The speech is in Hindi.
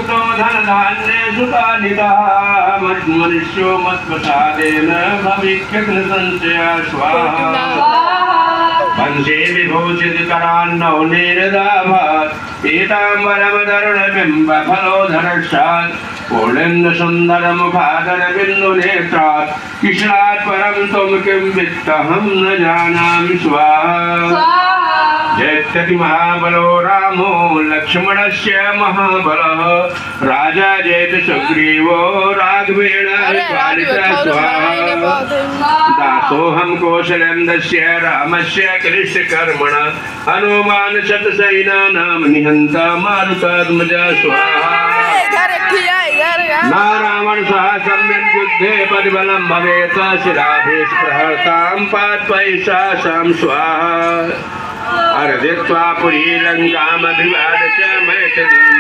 युक्तो धनधान्येषु कालितः मनुष्यो मत्प्रसादेन भविष्यत्संशया स्वाहा वंशे विभूषितकरान्नौ निर्दाभात् पीताम्बरमदरुणबिम्बफलोधरक्षात् पूर्णेन्दुसुन्दरमुखादरबिन्दुनेत्रात् कृष्णात् परं त्वं किं वित्तहं न जानामि स्वाहा जयत्यति महाबलो रामो लक्ष्मणस्य महाबलः राजा जयत सुग्रीवो राघवेण परिपालितः स्वाहा दासोऽहं कौशलेन्द्रस्य रामस्य कृष्णकर्मण हनुमान् शतसेनानां निहन्ता मारुतात्मजा स्वाहा न रावण सह सम्यक् युद्धे परिबलं भवेत् शिराभिः प्रहर्तां पात्वैषां स्वाहा अर्धित्वा पुरी लङ्कामभिवाद्य मैथिलीं